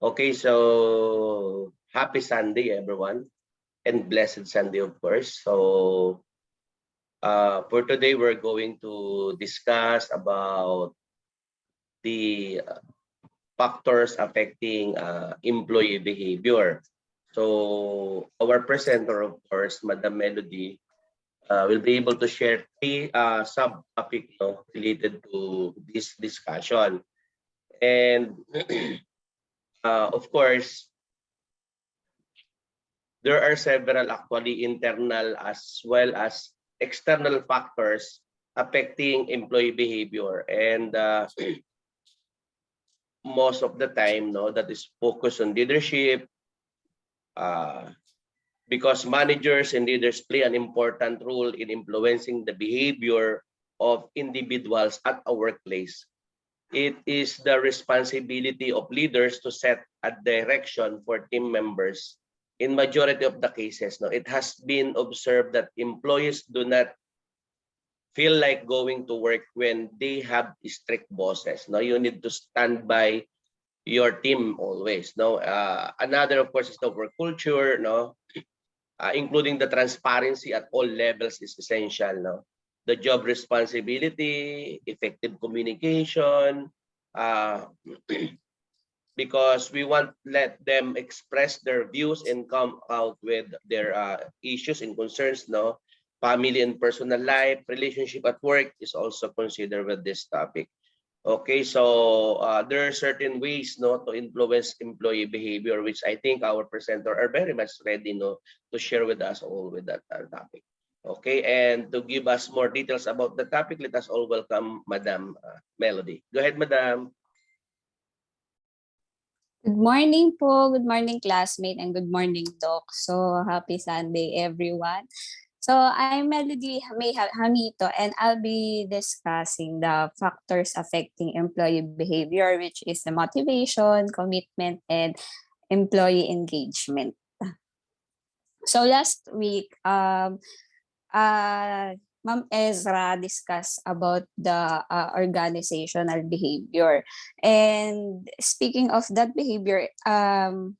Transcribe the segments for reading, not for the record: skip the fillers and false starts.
Okay, so happy Sunday, everyone, and blessed Sunday, of course. So for today, we're going to discuss about the factors affecting employee behavior. So our presenter, of course, Madam Melody, will be able to share three sub-topics related to this discussion. And of course, there are several actually internal as well as external factors affecting employee behavior. And most of the time, that is focused on leadership, uh, because managers and leaders play an important role in influencing the behavior of individuals at a workplace. It is the responsibility of leaders to set a direction for team members. In majority of the cases, it has been observed that employees do not feel like going to work when they have strict bosses. You need to stand by your team always. Another, of course, is the work culture. Including the transparency at all levels is essential. The job responsibility, effective communication, because we want let them express their views and come out with their issues and concerns. Family and personal life, relationship at work is also considered with this topic. Okay, so there are certain ways to influence employee behavior, which I think our presenter are very much ready to share with us all with that topic. Okay, and to give us more details about the topic, let us all welcome Madam Melody. Go ahead, Madam. Good morning po. Good morning, classmate, and good morning, Doc. So, happy Sunday, everyone. So, I'm Melody Hamito, and I'll be discussing the factors affecting employee behavior, which is the motivation, commitment, and employee engagement. So, last week, Ma'am Ezra discussed about the organizational behavior. And speaking of that behavior,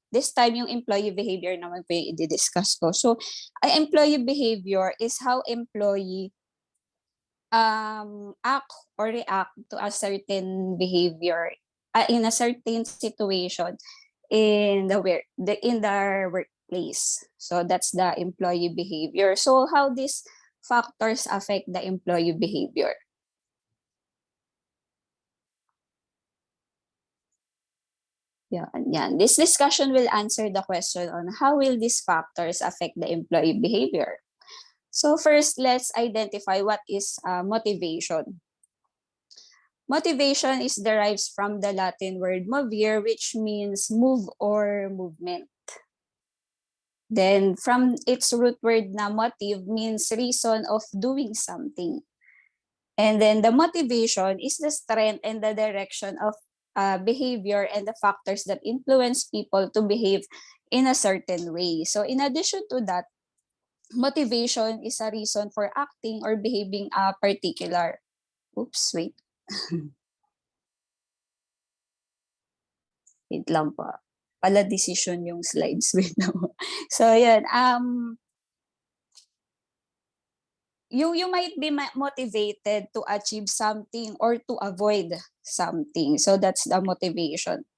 this time yung employee behavior naman po yung i-discuss ko. So, employee behavior is how employee act or react to a certain behavior in a certain situation in their workplace. So that's the employee behavior. So how these factors affect the employee behavior? Yeah. This discussion will answer the question on how will these factors affect the employee behavior. So first, let's identify what is motivation. Motivation is derives from the Latin word movere, which means move or movement. Then from its root word na motive means reason of doing something. And then the motivation is the strength and the direction of behavior and the factors that influence people to behave in a certain way. So in addition to that, motivation is a reason for acting or behaving a particular. Oops, wait. Wait lang po. Pala decision yung slides. Wait lang. So yan. You might be motivated to achieve something or to avoid something. So that's the motivation.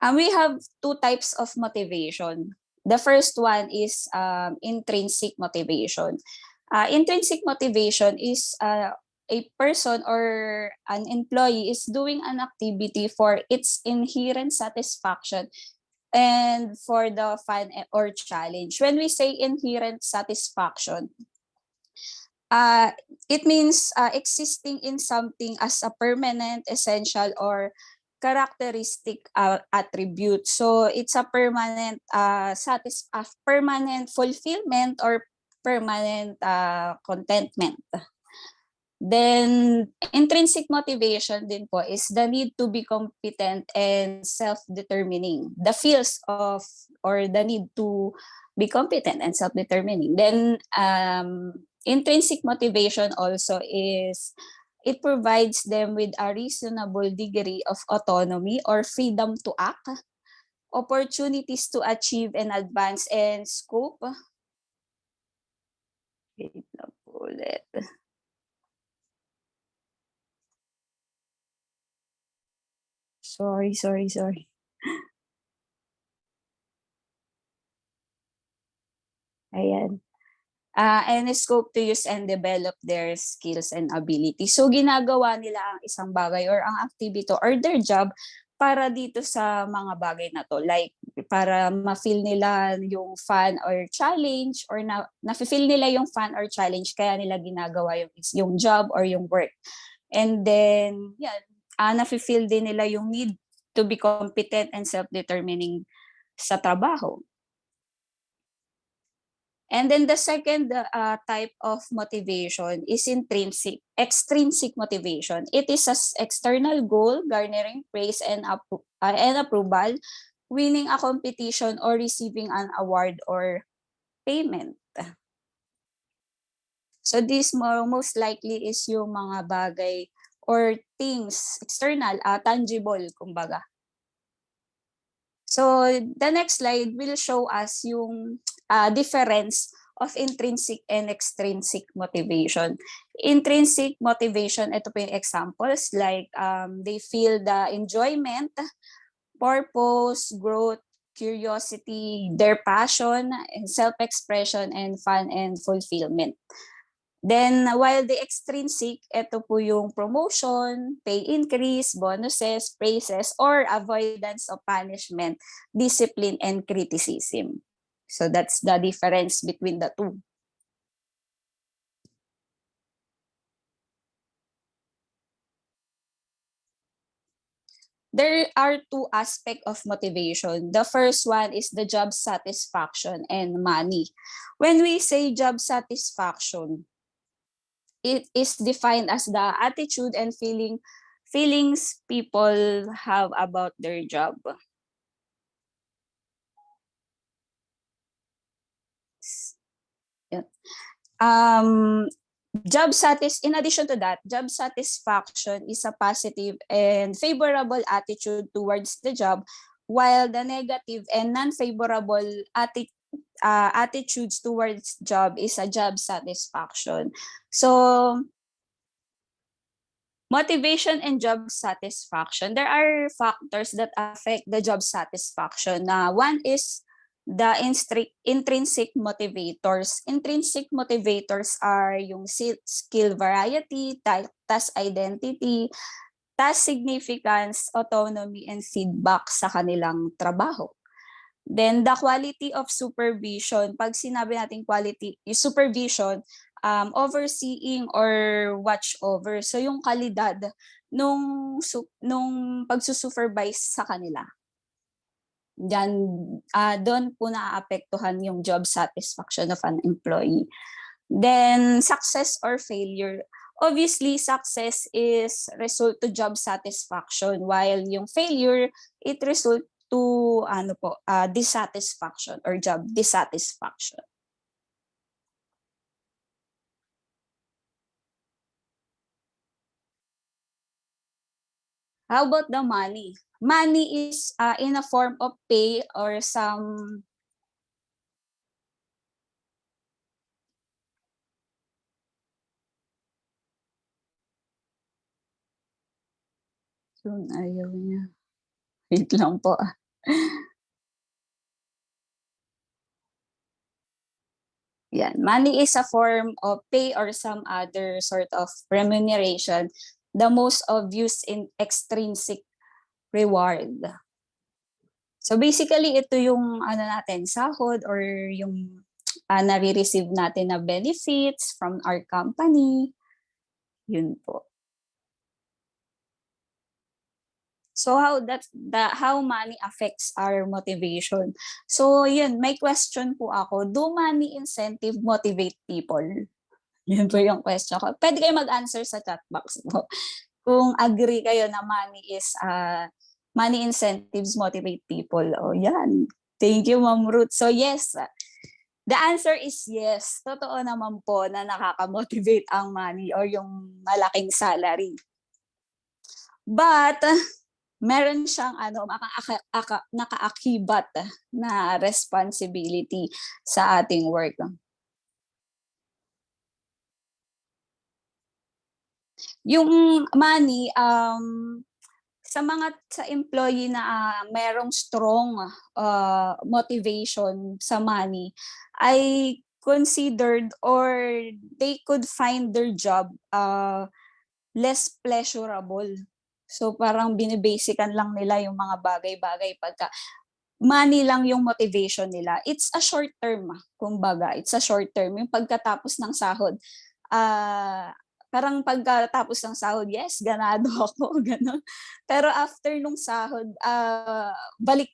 And we have two types of motivation. The first one is intrinsic motivation. Intrinsic motivation is a person or an employee is doing an activity for its inherent satisfaction and for the fun or challenge. When we say inherent satisfaction, it means existing in something as a permanent, essential, or characteristic attribute. So it's a permanent permanent fulfillment or permanent contentment. Then intrinsic motivation din po is the need to be competent and self-determining. The feels of or the need to be competent and self-determining. Then intrinsic motivation also is it provides them with a reasonable degree of autonomy or freedom to act opportunities to achieve and advance, and scope. Wait lang po ulit. Sorry. Ayan. And scope to use and develop their skills and abilities. So ginagawa nila ang isang bagay or ang activity or their job para dito sa mga bagay na to. Like para ma-feel nila yung fun or challenge, or na-feel nila yung fun or challenge, kaya nila ginagawa yung job or yung work. And then, yan, na-feel din nila yung need to be competent and self-determining sa trabaho. And then the second type of motivation is extrinsic motivation. It is an external goal, garnering praise and approval, winning a competition, or receiving an award or payment. So this most likely is yung mga bagay or things, external, tangible, kumbaga. So the next slide will show us yung difference of intrinsic and extrinsic motivation. Intrinsic motivation, ito po yung examples, like they feel the enjoyment, purpose, growth, curiosity, their passion, and self-expression, and fun and fulfillment. Then, while the extrinsic, ito po yung promotion, pay increase, bonuses, praises, or avoidance of punishment, discipline, and criticism. So that's the difference between the two. There are two aspects of motivation. The first one is the job satisfaction and money. When we say job satisfaction, it is defined as the attitude and feelings people have about their job. In addition to that, job satisfaction is a positive and favorable attitude towards the job, while the negative and non-favorable attitudes towards job is a job satisfaction. So motivation and job satisfaction, there are factors that affect the job satisfaction. One is the intrinsic motivators. Intrinsic motivators are yung skill variety, task identity, task significance, autonomy, and feedback sa kanilang trabaho. Then the quality of supervision, pag sinabi natin quality, supervision, overseeing or watch over. So yung kalidad nung pagsusupervise sa kanila. Diyan, doon po naaapektuhan yung job satisfaction of an employee. Then success or failure. Obviously, success is result to job satisfaction, while yung failure, it result to dissatisfaction or job dissatisfaction. How about the money? Money is in a form of pay or some ayaw niya. Wait lang po. Yan. Money is a form of pay or some other sort of remuneration. The most obvious in extrinsic reward. So basically, ito yung sahod or yung nare-receive natin na benefits from our company. Yun po. So how money affects our motivation. So yun, may question po ako. Do money incentive motivate people? Yun po yung question ko. Pwede kayo mag-answer sa chat box po. Kung agree kayo na money incentives motivate people. Oh, yan. Thank you, Ma'am Ruth. So yes, the answer is yes. Totoo naman po na nakaka-motivate ang money or yung malaking salary. But meron siyang nakaakibat na responsibility sa ating work. Yung money, sa employee na merong strong motivation sa money, ay considered or they could find their job less pleasurable. So parang binibasican lang nila yung mga bagay-bagay pagka money lang yung motivation nila. It's a short term, kumbaga. It's a short term. Yung pagkatapos ng sahod, parang pagkatapos ng sahod, yes, ganado ako, gano'n. Pero after nung sahod, balik,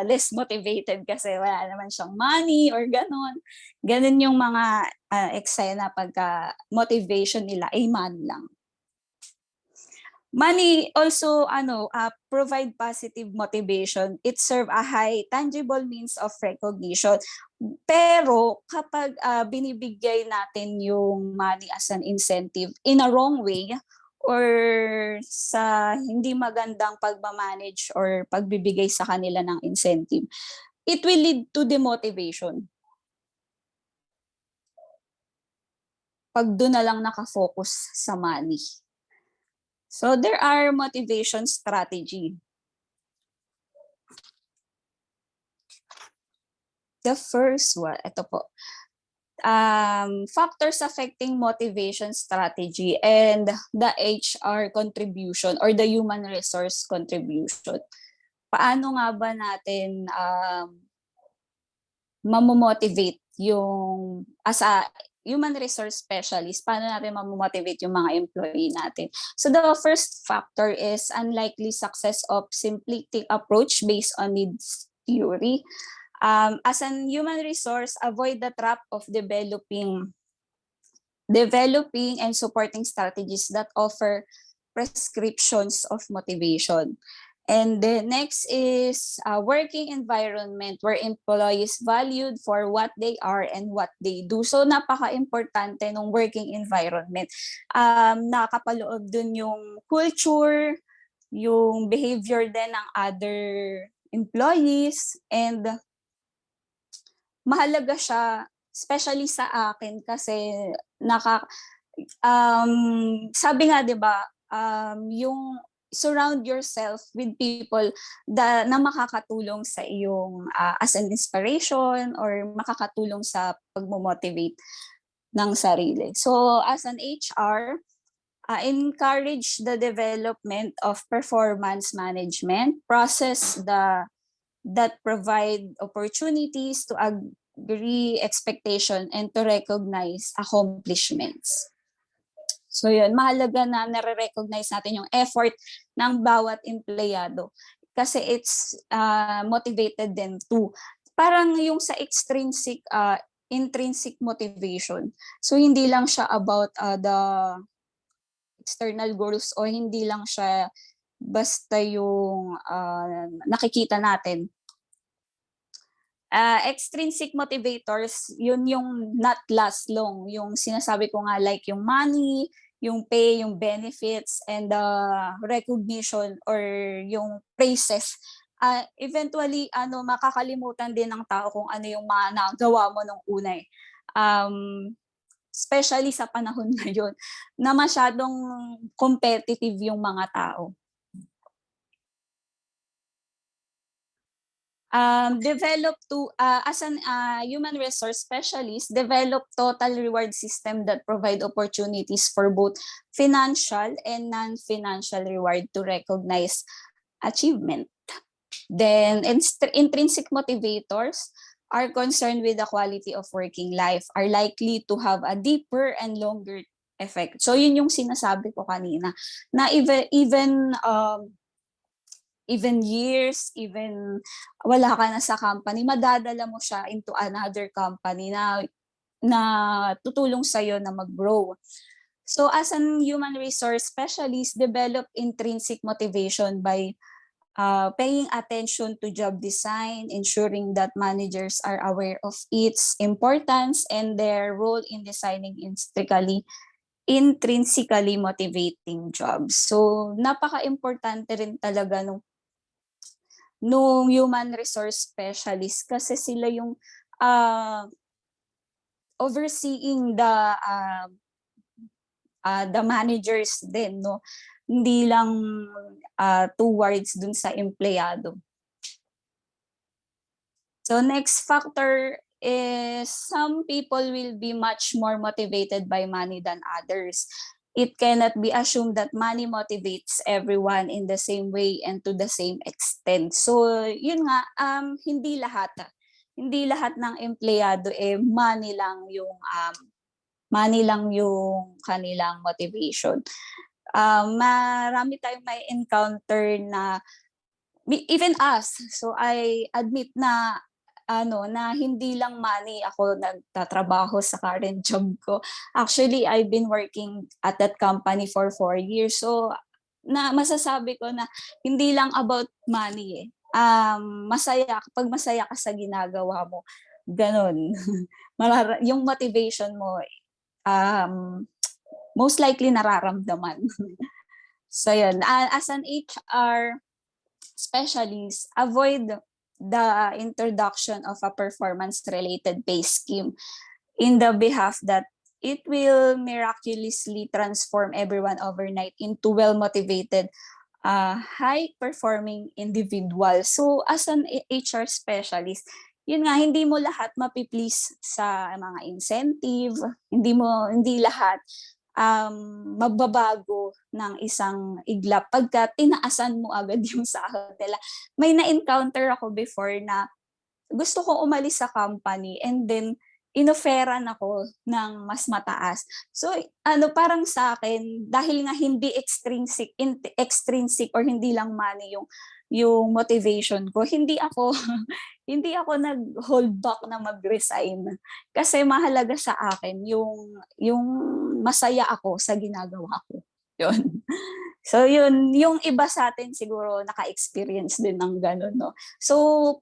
less motivated kasi wala naman siyang money or gano'n. Gano'n yung mga eksena pagka motivation nila ay money lang. Money also provide positive motivation. It serve a high tangible means of recognition. Pero kapag binibigay natin yung money as an incentive in a wrong way or sa hindi magandang pagmamanage or pagbibigay sa kanila ng incentive, it will lead to demotivation. Pag doon na lang nakafocus sa money. So there are motivation strategy. The first one, ito po. Factors affecting motivation strategy and the HR contribution or the human resource contribution. Paano nga ba natin mamomotivate yung as a human resource specialist, paano natin mamomotivate yung mga employee natin? So the first factor is unlikely success of simplistic approach based on needs theory. As an human resource, avoid the trap of developing and supporting strategies that offer prescriptions of motivation. And the next is a working environment where employees valued for what they are and what they do. So napaka-importante ng working environment. Nakakapaloob dun yung culture, yung behavior din ng other employees, and mahalaga siya, especially sa akin kasi sabi nga 'di ba, yung surround yourself with people na makakatulong sa iyong as an inspiration or makakatulong sa pagmo-motivate ng sarili. So as an HR, encourage the development of performance management, process that provide opportunities to agree expectation and to recognize accomplishments. So yun, mahalaga na nare-recognize natin yung effort ng bawat empleyado kasi it's motivated them to. Parang yung sa intrinsic motivation. So hindi lang siya about the external goals o hindi lang siya basta yung nakikita natin. Extrinsic motivators, yun yung not last long. Yung sinasabi ko nga like yung money, yung pay, yung benefits, and the recognition or yung praises. Eventually, makakalimutan din ng tao kung ano yung mga nagawa mo nung una eh. Especially sa panahon ngayon na masyadong competitive yung mga tao. As an human resource specialist, develop total reward system that provide opportunities for both financial and non-financial reward to recognize achievement. Then intrinsic motivators are concerned with the quality of working life, are likely to have a deeper and longer effect. So yun yung sinasabi ko kanina, na even years, even wala ka na sa company, madadala mo siya into another company na tutulong sa'yo na mag-grow. So as an human resource specialist, develop intrinsic motivation by paying attention to job design, ensuring that managers are aware of its importance and their role in designing intrinsically intrinsically motivating job. So napaka-importante rin talaga nung human resource specialist kasi sila yung overseeing the managers din, no? Hindi lang towards dun sa empleyado. So next factor is some people will be much more motivated by money than others. It cannot be assumed that money motivates everyone in the same way and to the same extent. So yun nga, hindi lahat ng empleyado money lang yung kanilang motivation. Marami tayong may encounter na even us. So I admit na na hindi lang money ako nagtatrabaho sa current job ko. Actually, I've been working at that company for 4 years. So na masasabi ko na hindi lang about money eh. Kapag masaya ka sa ginagawa mo, ganun. Yung motivation mo most likely nararamdaman. So yun, as an HR specialist, avoid the introduction of a performance-related pay scheme in the behalf that it will miraculously transform everyone overnight into well-motivated, high-performing individual. So as an HR specialist, yun nga, hindi mo lahat mapiplease sa mga incentive, hindi lahat magbabago ng isang iglap pagka tinaasan mo agad yung sahod nila. May na-encounter ako before na gusto ko umalis sa company and then inoferan ako ng mas mataas. So parang sa akin dahil nga hindi extrinsic or hindi lang money yung motivation ko, hindi ako hindi ako nag-hold back na mag-resign kasi mahalaga sa akin yung masaya ako sa ginagawa ko. Yun. So yun, yung iba sa atin siguro naka-experience din ng ganun, no. So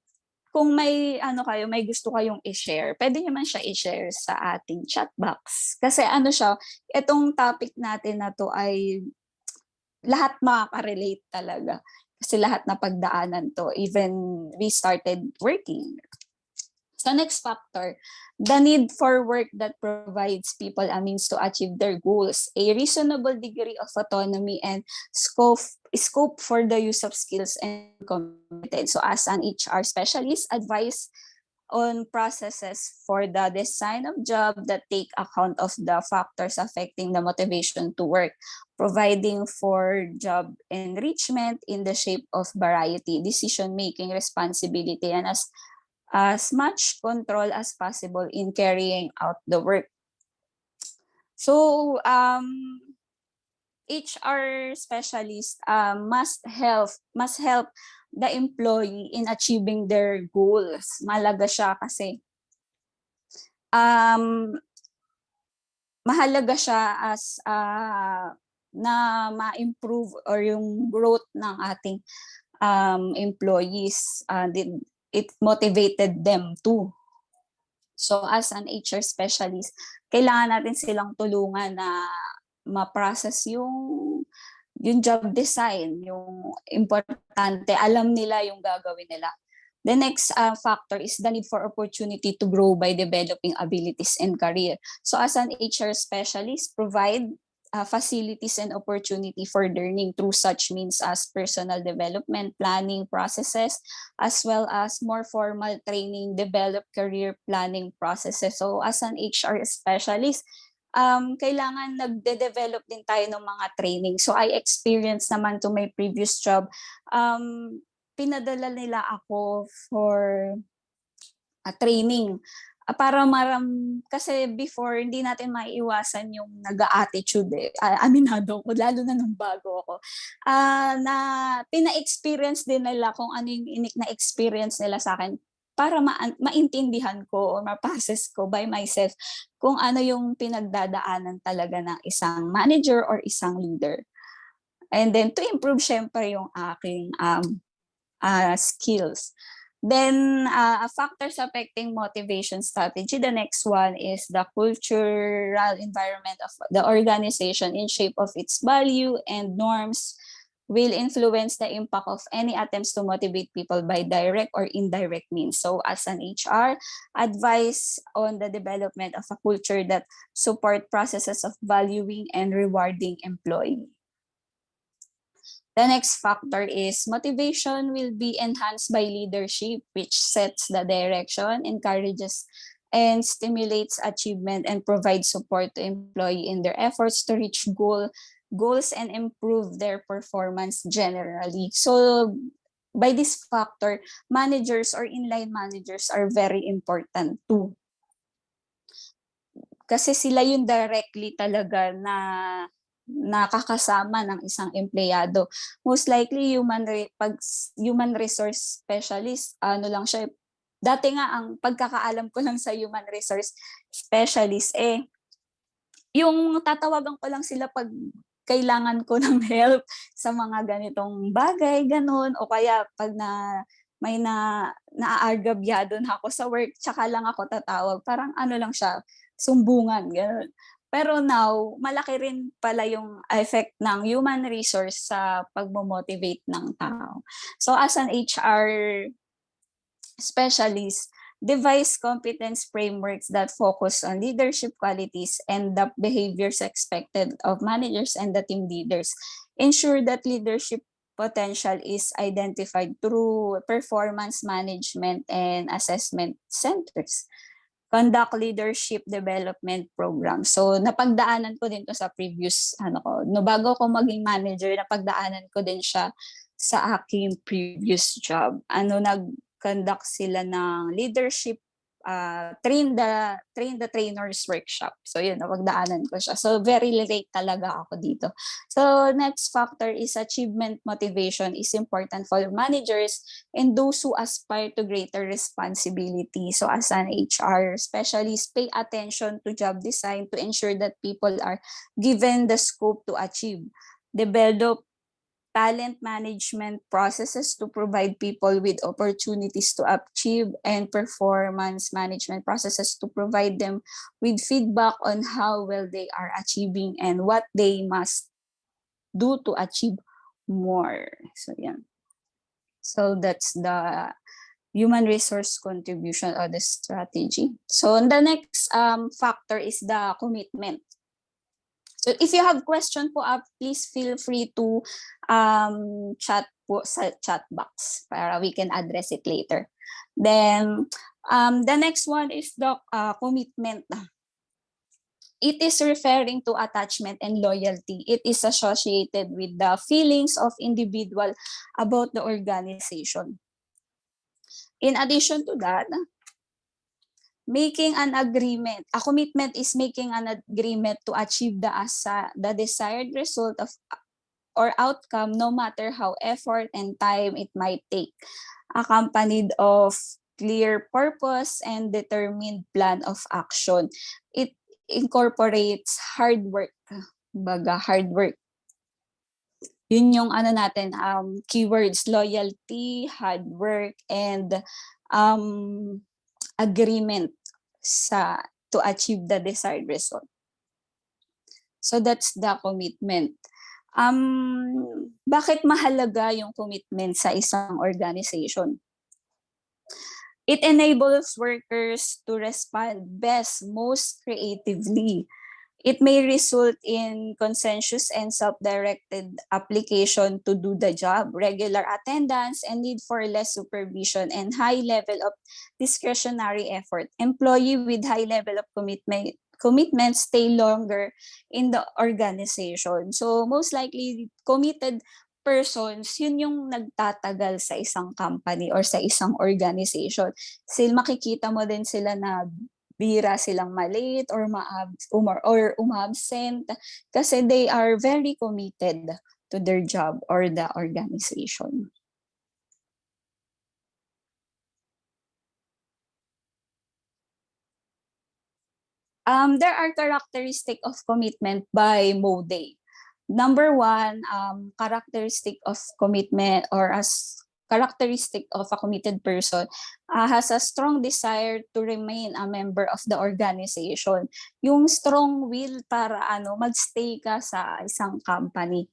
kung may may gusto kayong i-share, pwede naman siya i-share sa ating chat box. Kasi itong topic natin na to ay lahat makaka-relate talaga. Kasi lahat na pagdaanan to, even we started working. So next factor, the need for work that provides people a means to achieve their goals, a reasonable degree of autonomy and scope for the use of skills and competence. So as an HR specialist, advice on processes for the design of job that take account of the factors affecting the motivation to work, providing for job enrichment in the shape of variety, decision-making responsibility, and as much control as possible in carrying out the work. So HR specialist must help the employee in achieving their goals. Mahalaga siya kasi mahalaga siya as na ma-improve or yung growth ng ating employees. It motivated them too. So as an HR specialist, kailangan natin silang tulungan na ma-process yung job design, yung importante, alam nila yung gagawin nila. The next factor is the need for opportunity to grow by developing abilities and career. So as an HR specialist, provide facilities and opportunity for learning through such means as personal development, planning processes, as well as more formal training, develop career planning processes. So as an HR specialist, kailangan nagde-develop din tayo ng mga training. So I experienced naman to my previous job, pinadala nila ako for a training para kasi before hindi natin maiiwasan yung nag-a-attitude aminado ko lalo na nung bago ako na pina-experience din nila kung ano yung na-experience nila sa akin para maintindihan ko o ma-process ko by myself kung ano yung pinagdadaanan talaga ng isang manager or isang leader. And then to improve syempre yung aking skills. Then, factors affecting motivation strategy. The next one is the cultural environment of the organization in shape of its value and norms will influence the impact of any attempts to motivate people by direct or indirect means. So as an HR, advice on the development of a culture that support processes of valuing and rewarding employee. The next factor is motivation will be enhanced by leadership, which sets the direction, encourages and stimulates achievement, and provides support to employee in their efforts to reach goals and improve their performance generally. So by this factor, managers or inline managers are very important too. Kasi sila yung directly talaga na nakakasama ng isang empleyado. Most likely pag human resource specialist, ano lang siya, dati nga ang pagkakaalam ko lang sa human resource specialist yung tatawagan ko lang sila pag kailangan ko ng help sa mga ganitong bagay, ganun, o kaya pag may naaagabyado na ako sa work, tsaka lang ako tatawag. Parang ano lang siya, sumbungan, gano'n. Pero now, malaki rin pala yung effect ng human resource sa pagmo-motivate ng tao. So as an HR specialist, devise competence frameworks that focus on leadership qualities and the behaviors expected of managers and the team leaders. Ensure that leadership potential is identified through performance management and assessment centers. Conduct leadership development program. So napagdaanan ko din to sa previous no, bago ko maging manager, napagdaanan ko din siya sa aking previous job. Nag-conduct sila ng leadership train the trainers workshop. So yun, napagdaanan ko siya. So very relate talaga ako dito. So next factor is achievement motivation is important for managers and those who aspire to greater responsibility. So as an HR specialist, pay attention to job design to ensure that people are given the scope to achieve. Develop talent management processes to provide people with opportunities to achieve, and performance management processes to provide them with feedback on how well they are achieving and what they must do to achieve more. So yeah. So that's the human resource contribution or the strategy. So the next factor is the commitment. So if you have question po, please feel free to chat po sa chat box para we can address it later. Then the next one is the commitment. It is referring to attachment and loyalty. It is associated with the feelings of individual about the organization. In addition to that, making an agreement. A commitment is making an agreement to achieve the desired result of or outcome, no matter how effort and time it might take, accompanied of clear purpose and determined plan of action. It incorporates hard work. Hard work. Yun yung natin, keywords, loyalty, hard work, and agreement to achieve the desired result. So that's the commitment. Bakit mahalaga yung commitment sa isang organization? It enables workers to respond best, most creatively. It may result in consensus and self-directed application to do the job, regular attendance, and need for less supervision and high level of discretionary effort. Employee with high level of commitment stay longer in the organization. So most likely, committed persons, yun yung nagtatagal sa isang company or sa isang organization. Makikita mo din sila na bira silang malate or umabsent kasi they are very committed to their job or the organization. There are characteristics of commitment by Mode. Number one, characteristic of commitment or as characteristic of a committed person has a strong desire to remain a member of the organization. Yung strong will para magstay ka sa isang company.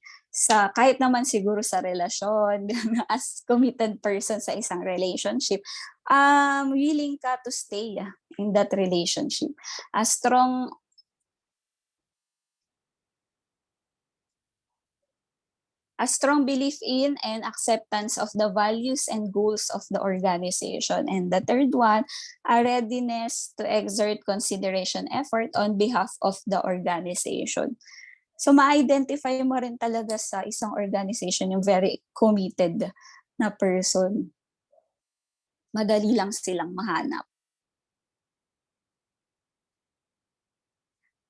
Kahit naman siguro sa relasyon, as committed person sa isang relationship, willing ka to stay in that relationship. A strong belief in and acceptance of the values and goals of the organization. And the third one, a readiness to exert consideration effort on behalf of the organization. So ma-identify mo rin talaga sa isang organization yung very committed na person. Madali lang silang mahanap.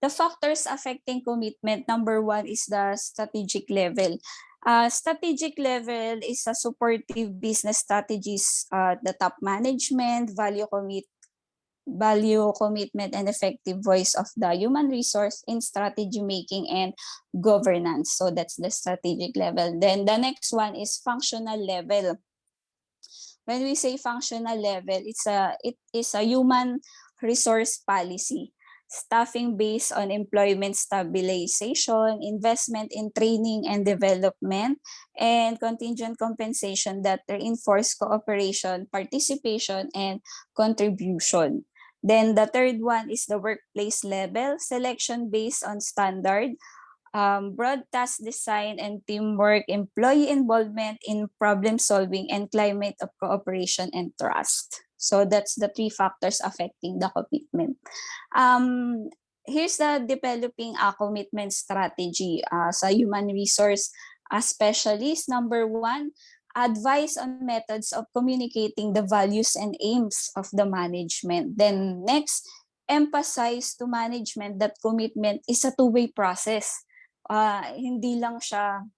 The factors affecting commitment, number one is the strategic level. Strategic level is a supportive business strategies, the top management, value commitment, and effective voice of the human resource in strategy making and governance. So that's the strategic level. Then the next one is functional level. When we say functional level, it is a human resource policy. Staffing based on employment stabilization, investment in training and development, and contingent compensation that reinforce cooperation, participation, and contribution. Then the third one is the workplace level, selection based on standard, broad task design and teamwork, employee involvement in problem solving, and climate of cooperation and trust. So that's the three factors affecting the commitment. Here's the developing a commitment strategy sa human resource specialist. Number one, advice on methods of communicating the values and aims of the management. Then next, emphasize to management that commitment is a two-way process. Hindi lang siya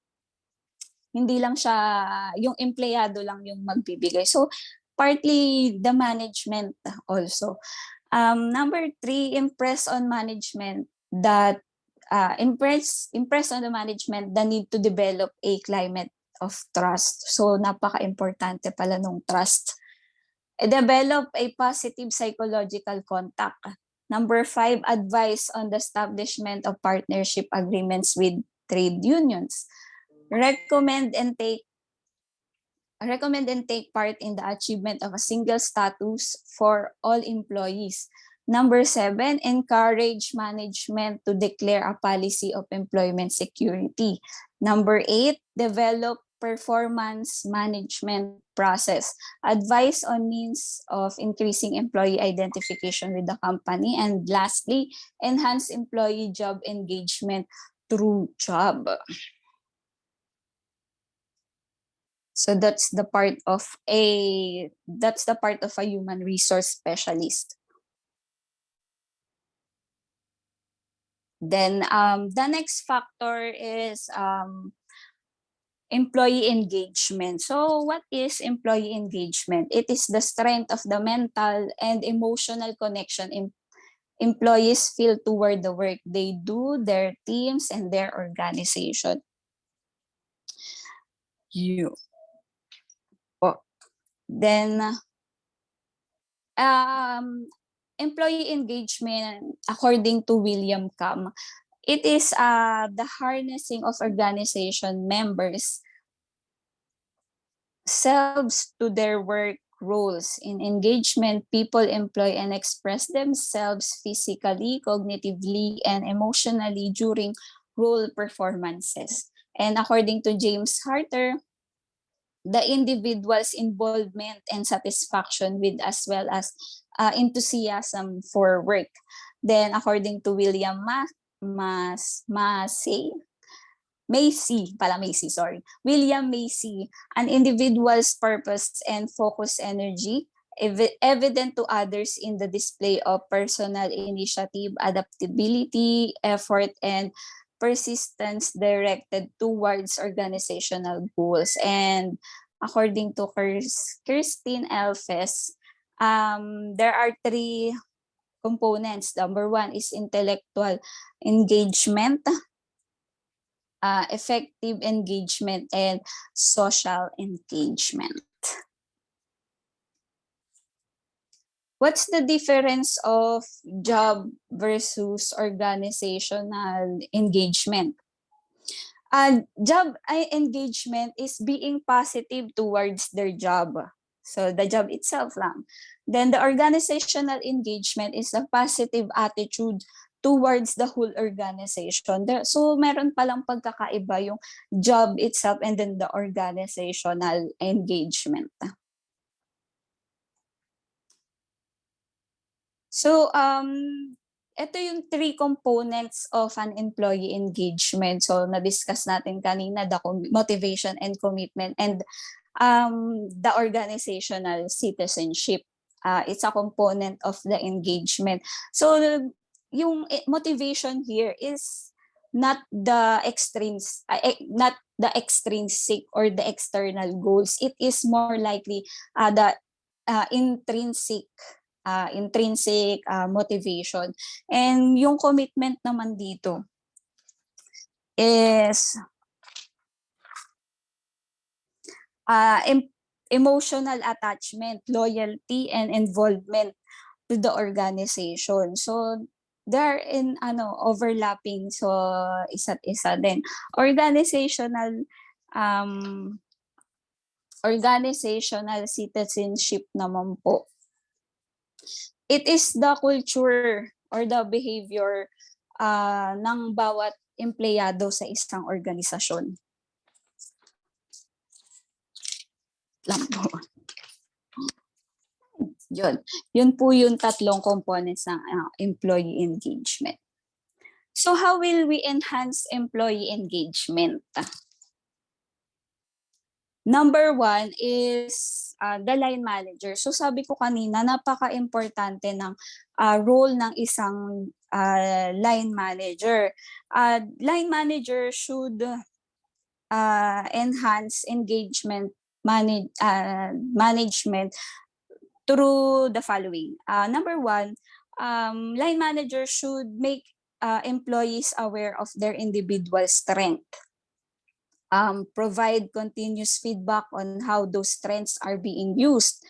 yung empleyado lang yung magbibigay. So partly the management also. Number three, impress on the management the need to develop a climate of trust. So napaka-importante pala nung trust. Develop a positive psychological contact. Number five, advice on the establishment of partnership agreements with trade unions. Recommend and take part in the achievement of a single status for all employees. Number seven, encourage management to declare a policy of employment security. Number eight, develop performance management process. Advice on means of increasing employee identification with the company. And lastly, enhance employee job engagement through job. So that's the part of a human resource specialist. Then the next factor is employee engagement. So what is employee engagement? It is the strength of the mental and emotional connection employees feel toward the work they do, their teams, and their organization. Then employee engagement, according to William Cam, it is the harnessing of organization members selves to their work roles. In engagement, people employ and express themselves physically, cognitively, and emotionally during role performances. And according to James Harter, the individual's involvement and satisfaction with as well as enthusiasm for work. Then according to William William Macy, an individual's purpose and focus energy evident to others in the display of personal initiative, adaptability, effort, and persistence directed towards organizational goals. And according to Kirstine Elfes, there are three components. Number one is intellectual engagement, effective engagement, and social engagement. What's the difference of job versus organizational engagement? Job engagement is being positive towards their job. So the job itself lang. Then the organizational engagement is a positive attitude towards the whole organization. So meron palang pagkakaiba yung job itself and then the organizational engagement. So, ito yung three components of an employee engagement. So, na-discuss natin kanina, the motivation and commitment and the organizational citizenship. It's a component of the engagement. So, yung motivation here is not the extrinsic or the external goals. It is more likely the intrinsic motivation. And yung commitment naman dito is emotional attachment, loyalty, and involvement to the organization. So, they're in overlapping, so isa't isa din. Organizational citizenship naman po, it is the culture or the behavior ng bawat empleyado sa isang organisasyon. Lang po. Yun po yung tatlong components ng employee engagement. So how will we enhance employee engagement? Number one is the line manager. So sabi ko kanina, napaka-importante ng role ng isang line manager. Line manager should enhance engagement management through the following. Number one, line manager should make employees aware of their individual strength. Provide continuous feedback on how those strengths are being used.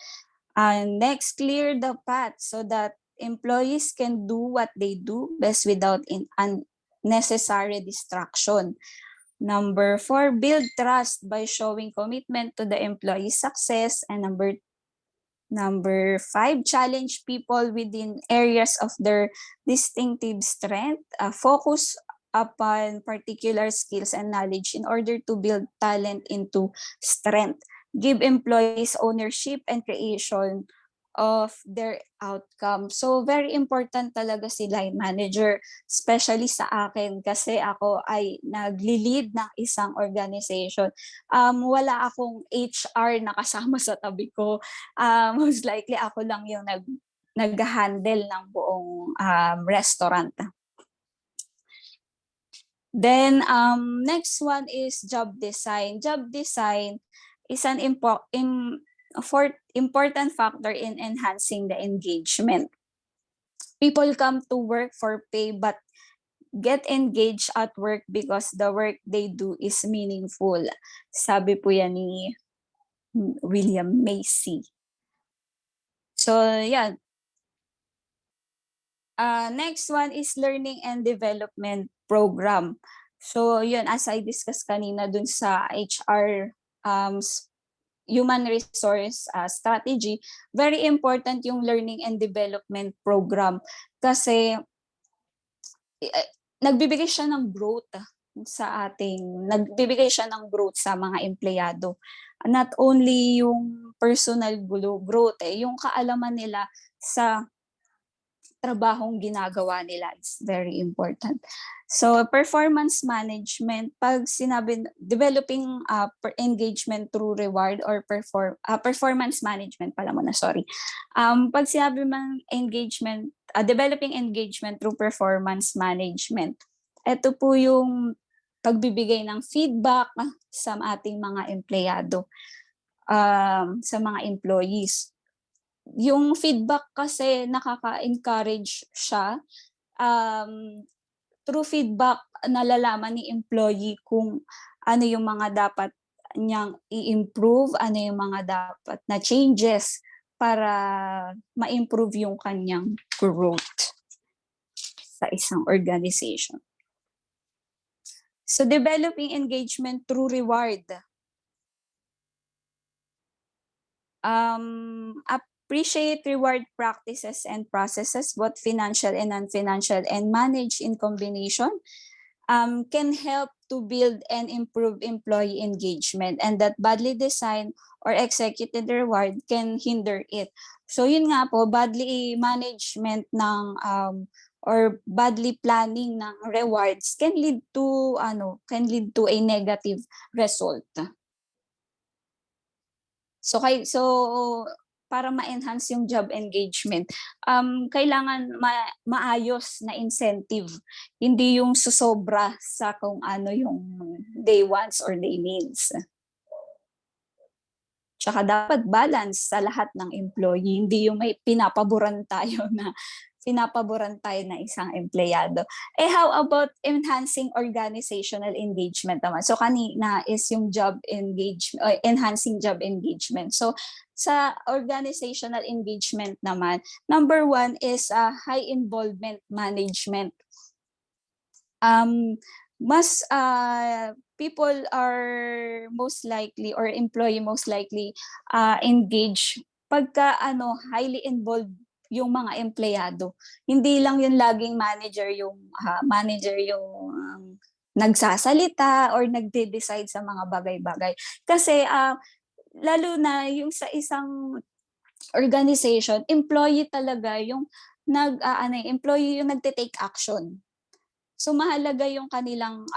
Next, clear the path so that employees can do what they do best without unnecessary distraction. Number 4, build trust by showing commitment to the employee's success. And Number 5, challenge people within areas of their distinctive strength. Focus upon particular skills and knowledge in order to build talent into strength. Give employees ownership and creation of their outcome. So very important talaga si line manager, especially sa akin kasi ako ay nagli-lead ng isang organization. Wala akong HR na kasama sa tabi ko. Most likely ako lang yung nag-handle ng buong restaurant. Then next one is job design. Job design is an important factor in enhancing the engagement. People come to work for pay but get engaged at work because the work they do is meaningful. Sabi po yan ni William Macy. So, yeah. Next one is learning and development program. So, yun, as I discussed kanina dun sa HR human resource strategy, very important yung learning and development program kasi nagbibigay siya ng growth nagbibigay siya ng growth sa mga empleyado. Not only yung personal growth, yung kaalaman nila sa trabahong ginagawa nila is very important. So performance management, pag sinabi developing engagement through reward or performance management pala muna, sorry. Pag sinabi mang engagement, developing engagement through performance management, ito po yung pagbibigay ng feedback sa ating mga empleyado, sa mga employees. Yung feedback kasi nakaka-encourage siya. Through feedback, nalalaman ni employee kung ano yung mga dapat niyang i-improve, ano yung mga dapat na changes para ma-improve yung kanyang growth sa isang organization. So developing engagement through reward. Appreciate reward practices and processes, both financial and non-financial, and manage in combination, can help to build and improve employee engagement, and that badly designed or executed reward can hinder it. So yun nga po, badly management ng or badly planning ng rewards can lead to a negative result. So para ma-enhance yung job engagement, kailangan maayos na incentive, hindi yung susobra sa kung ano yung day wants or day needs. Tsaka dapat balance sa lahat ng employee, hindi yung may pinapaboran tayo na isang empleyado. How about enhancing organizational engagement naman? So kanina is yung job engagement, enhancing job engagement. So sa organizational engagement naman, number 1 is high involvement management. Mas people are most likely, or employee most likely engage pagka highly involved yung mga empleyado. Hindi lang yung laging manager yung nagsasalita or nagde-decide sa mga bagay-bagay. Kasi lalo na yung sa isang organization, employee talaga yung employee yung nagte-take action. So mahalaga yung kanilang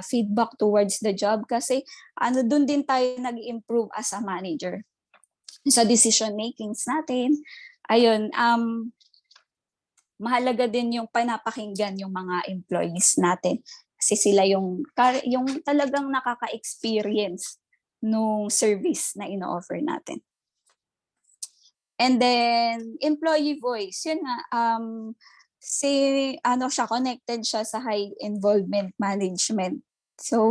feedback towards the job, kasi doon din tayo nag-improve as a manager sa decision makings natin. Ayun, mahalaga din yung pinapakinggan yung mga employees natin, kasi sila yung talagang nakaka-experience nung service na ino-offer natin. And then employee voice, yun nga, connected siya sa high involvement management. So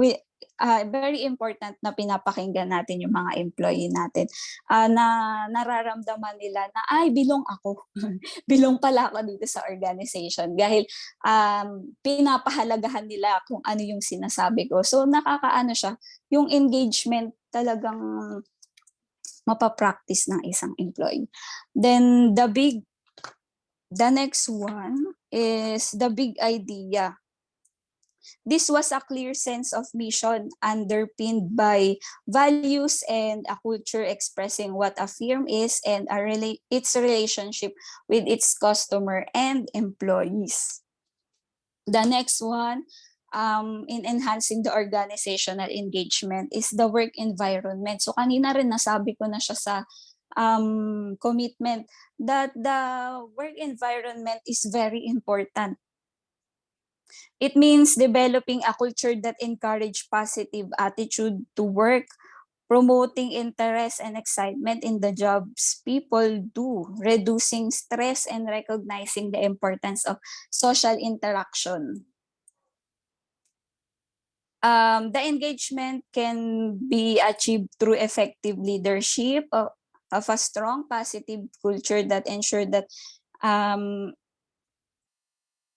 very important na pinapakinggan natin yung mga employee natin, na nararamdaman nila na bilong ako. Bilong pala ako dito sa organization, dahil pinapahalagahan nila kung ano yung sinasabi ko. So nakakaano siya, yung engagement talagang mapapractice ng isang employee. Then the next one is the big idea. This was a clear sense of mission underpinned by values and a culture expressing what a firm is and its relationship with its customer and employees. The next one, in enhancing the organizational engagement, is the work environment. So kanina rin nasabi ko na siya sa commitment, that the work environment is very important. It means developing a culture that encourages positive attitude to work, promoting interest and excitement in the jobs people do, reducing stress, and recognizing the importance of social interaction. The engagement can be achieved through effective leadership of a strong positive culture that ensure that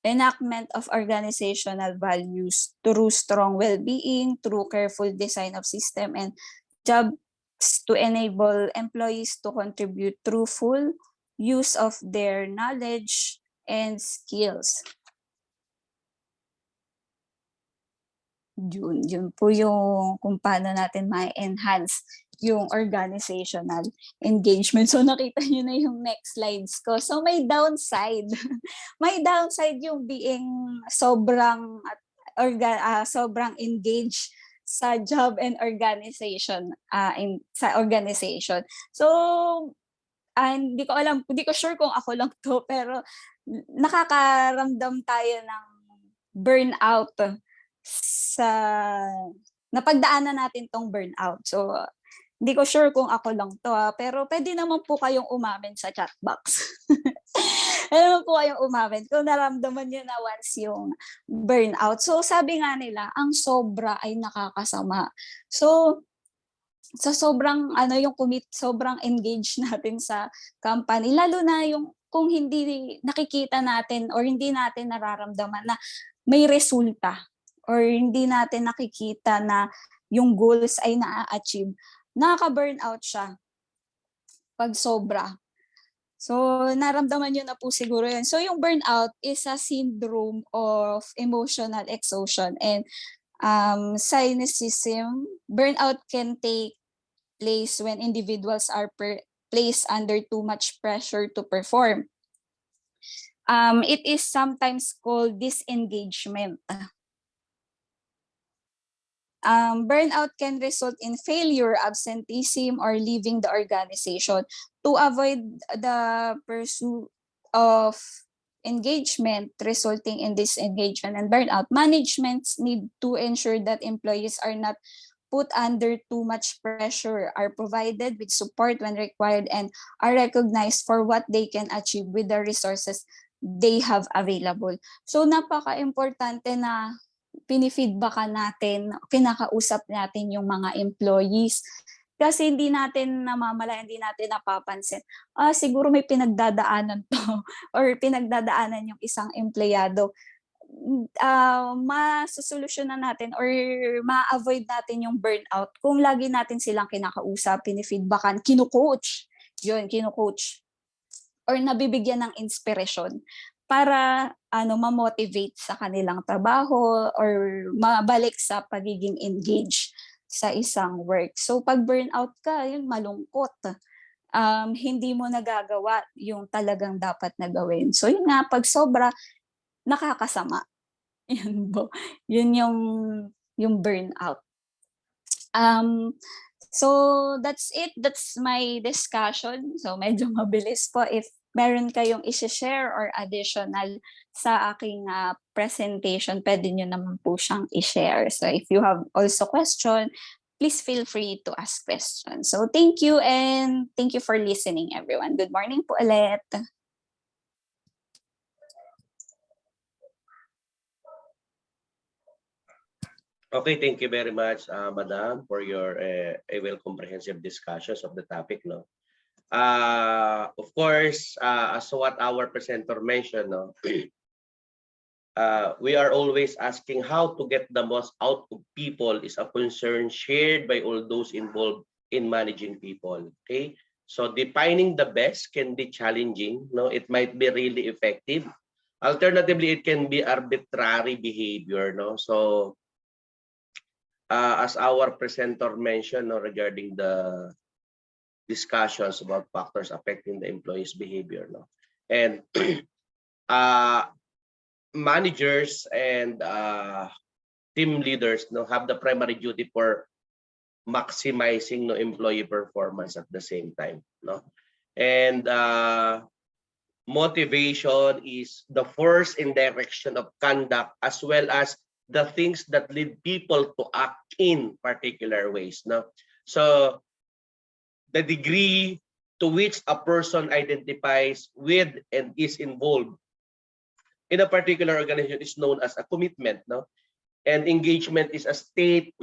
enactment of organizational values through strong well-being, through careful design of system and jobs to enable employees to contribute through full use of their knowledge and skills. Yun po yung kung paano natin ma-enhance yung organizational engagement. So nakita niyo na yung next slides ko. So may downside. May downside yung being sobrang engaged sa job and organization, sa organization. So hindi ko sure kung ako lang to, pero nakakaramdam tayo ng burnout napagdaanan natin tong burnout. So hindi ko sure kung ako lang to, pero pwede naman po kayong umamin sa chat box. Pwede naman po kayong umamin kung naramdaman nyo na once yung burnout. So sabi nga nila, ang sobra ay nakakasama. So So sobrang ano yung sobrang engaged natin sa company, lalo na yung kung hindi nakikita natin or hindi natin nararamdaman na may resulta or hindi natin nakikita na yung goals ay naa-achieve, nakaka-burnout siya 'pag sobra. So naramdaman niyo na po siguro yun. So yung burnout is a syndrome of emotional exhaustion and cynicism. Burnout can take place when individuals are placed under too much pressure to perform. It is sometimes called disengagement. Burnout can result in failure, absenteeism, or leaving the organization. To avoid the pursuit of engagement resulting in disengagement and burnout, managements need to ensure that employees are not put under too much pressure, are provided with support when required, and are recognized for what they can achieve with the resources they have available. So napaka-importante na pinifeedbackan natin, kinakausap natin yung mga employees. Kasi hindi natin namamalayan, hindi natin napapansin. Siguro may pinagdadaanan to or pinagdadaanan yung isang empleyado. Masosolusyonan natin or ma-avoid natin yung burnout kung lagi natin silang kinakausap, pinifeedbackan, kinu-coach. Yun, kinu-coach. Or nabibigyan ng inspirasyon para ma-motivate sa kanilang trabaho or mabalik sa pagiging engaged sa isang work. So pag burnout ka, yun malungkot. Hindi mo nagagawa yung talagang dapat na gawin. So yun nga, pag sobra, nakakasama. Yun po. Yun yung burnout. So that's it. That's my discussion. So medyo mabilis po. If meron kayong i-share or additional sa aking presentation, pwede nyo naman po siyang i-share. So if you have also question, please feel free to ask questions. So thank you and thank you for listening, everyone. Good morning po ulit. Okay, thank you very much, Madam, for your a well comprehensive discussions of the topic. No, of course, as what our presenter mentioned, no, we are always asking how to get the most out of people is a concern shared by all those involved in managing people. Okay, so defining the best can be challenging. No, it might be really effective. Alternatively, it can be arbitrary behavior. No, so as our presenter mentioned, no, regarding the discussions about factors affecting the employee's behavior, no, and managers and team leaders, no, have the primary duty for maximizing, no, employee performance at the same time, no, and motivation is the force in direction of conduct as well as the things that lead people to act in particular ways, no. So the degree to which a person identifies with and is involved in a particular organization is known as a commitment, no, and engagement is a state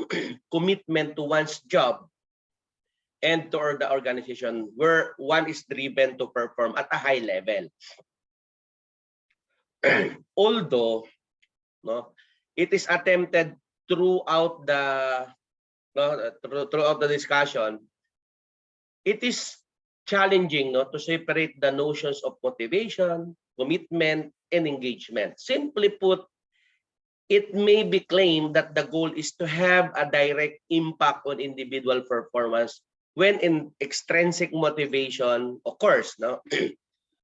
commitment to one's job and to the organization where one is driven to perform at a high level. Although, no, it is attempted throughout the throughout the discussion, it is challenging, no, to separate the notions of motivation, commitment, and engagement. Simply put, it may be claimed that the goal is to have a direct impact on individual performance when in extrinsic motivation occurs, no.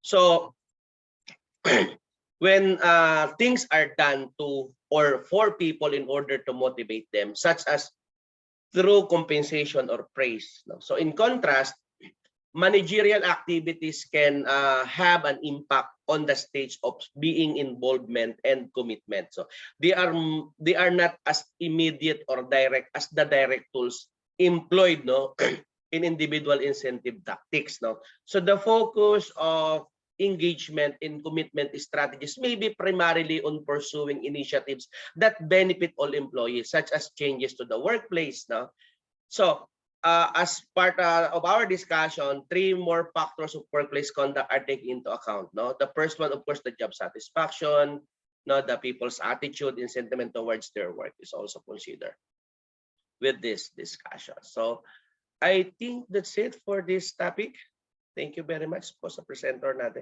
So when things are done to or for people in order to motivate them, such as through compensation or praise, no? So in contrast, managerial activities can have an impact on the stage of being involvement and commitment. So they are not as immediate or direct as the direct tools employed, no, in individual incentive tactics, no. So the focus of engagement in commitment strategies may be primarily on pursuing initiatives that benefit all employees, such as changes to the workplace, no. So as part of our discussion, 3 more factors of workplace conduct are taken into account. No, the first one, of course, the job satisfaction. No, the people's attitude and sentiment towards their work is also considered with this discussion. So I think that's it for this topic. Thank you very much po sa presenter natin.